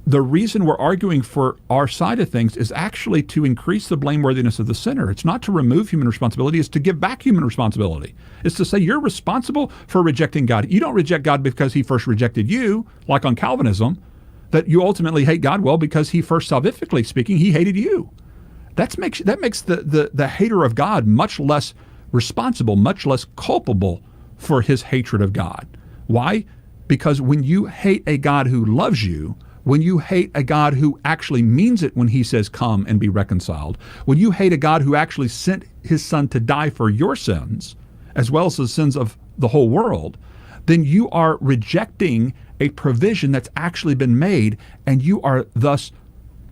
the reason we're arguing for our side of things is actually to increase the blameworthiness of the sinner. It's not to remove human responsibility. It's to give back human responsibility. It's to say you're responsible for rejecting God. You don't reject God because he first rejected you, like on Calvinism, that you ultimately hate God. Well, because he first, salvifically speaking, he hated you. That makes the hater of God much less responsible, much less culpable for his hatred of God. Why? Because when you hate a God who loves you, when you hate a God who actually means it when he says, come and be reconciled, when you hate a God who actually sent his son to die for your sins, as well as the sins of the whole world, then you are rejecting a provision that's actually been made, and you are thus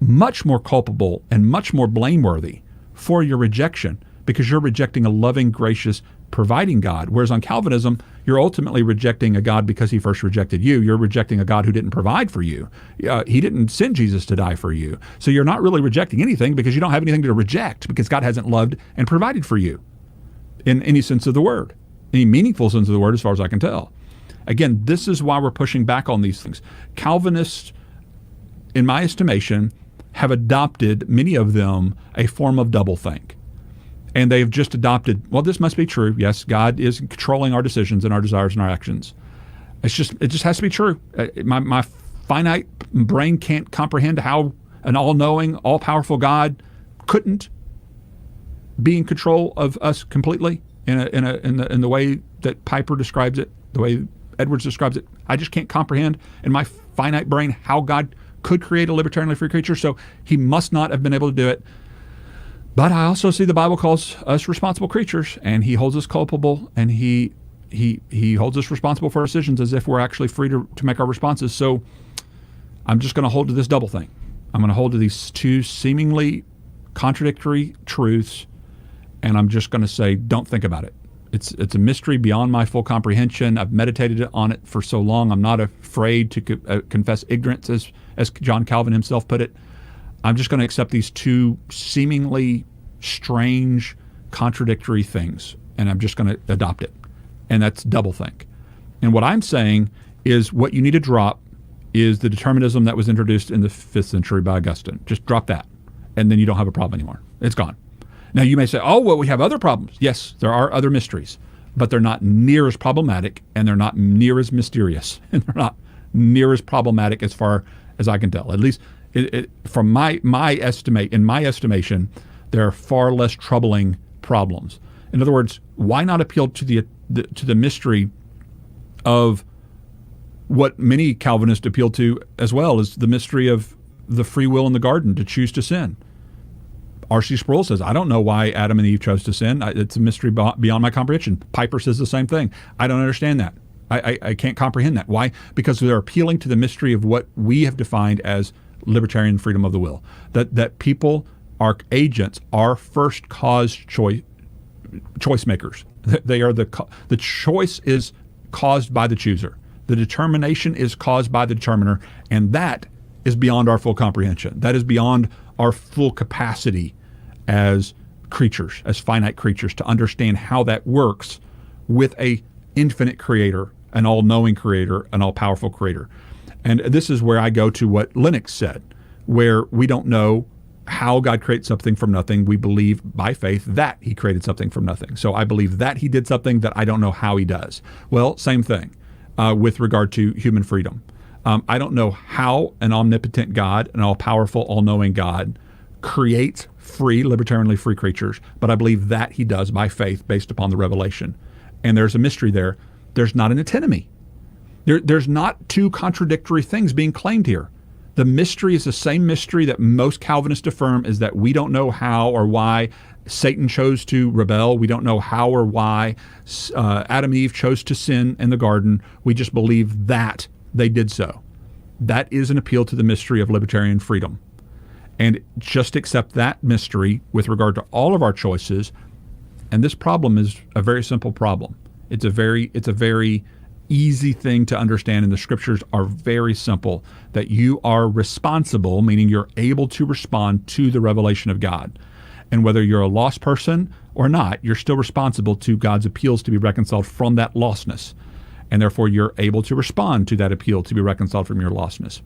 much more culpable and much more blameworthy for your rejection, because you're rejecting a loving, gracious, providing God. Whereas on Calvinism, you're ultimately rejecting a God because he first rejected you. You're rejecting a God who didn't provide for you. He didn't send Jesus to die for you. So you're not really rejecting anything, because you don't have anything to reject, because God hasn't loved and provided for you in any sense of the word, any meaningful sense of the word, as far as I can tell. Again, this is why we're pushing back on these things. Calvinists, in my estimation, have adopted, many of them, a form of doublethink. And they've just adopted, well, this must be true. Yes, God is controlling our decisions and our desires and our actions. It just has to be true. My finite brain can't comprehend how an all-knowing, all-powerful God couldn't be in control of us completely in the way that Piper describes it, the way Edwards describes it. I just can't comprehend in my finite brain how God could create a libertarianly free creature. So he must not have been able to do it. But I also see the Bible calls us responsible creatures, and he holds us culpable, and he holds us responsible for our decisions as if we're actually free to make our responses. So I'm just going to hold to this double thing. I'm going to hold to these two seemingly contradictory truths, and I'm just going to say, don't think about it. It's a mystery beyond my full comprehension. I've meditated on it for so long. I'm not afraid to confess ignorance, as John Calvin himself put it. I'm just going to accept these two seemingly strange, contradictory things, and I'm just going to adopt it. And that's doublethink. And what I'm saying is what you need to drop is the determinism that was introduced in the 5th century by Augustine. Just drop that, and then you don't have a problem anymore. It's gone. Now, you may say, oh, well, we have other problems. Yes, there are other mysteries, but they're not near as problematic, and they're not near as mysterious, and they're not near as problematic as far as I can tell. At least from my estimation, there are far less troubling problems. In other words, why not appeal to the mystery of what many Calvinists appeal to as well, is the mystery of the free will in the garden to choose to sin. R.C. Sproul says, I don't know why Adam and Eve chose to sin. It's a mystery beyond my comprehension. Piper says the same thing. I don't understand that. I can't comprehend that. Why? Because they're appealing to the mystery of what we have defined as libertarian freedom of the will. That people are agents, are first cause choice makers. They are the choice is caused by the chooser. The determination is caused by the determiner, and that is beyond our full comprehension. That is beyond our full capacity as creatures, as finite creatures, to understand how that works with a infinite creator, an all-knowing creator, an all-powerful creator. And this is where I go to what Lennox said, where we don't know how God creates something from nothing. We believe by faith that he created something from nothing. So I believe that he did something that I don't know how he does. Well, same thing with regard to human freedom. I don't know how an omnipotent God, an all-powerful, all-knowing God, creates free, libertarianly free creatures, but I believe that he does by faith based upon the revelation. And there's a mystery there. There's not an antinomy. There's not two contradictory things being claimed here. The mystery is the same mystery that most Calvinists affirm, is that we don't know how or why Satan chose to rebel. We don't know how or why Adam and Eve chose to sin in the garden. We just believe that they did so. That is an appeal to the mystery of libertarian freedom. And just accept that mystery with regard to all of our choices. And this problem is a very simple problem. It's a very easy thing to understand, and the scriptures are very simple, that you are responsible, meaning you're able to respond to the revelation of God. And whether you're a lost person or not, you're still responsible to God's appeals to be reconciled from that lostness. And therefore, you're able to respond to that appeal to be reconciled from your lostness.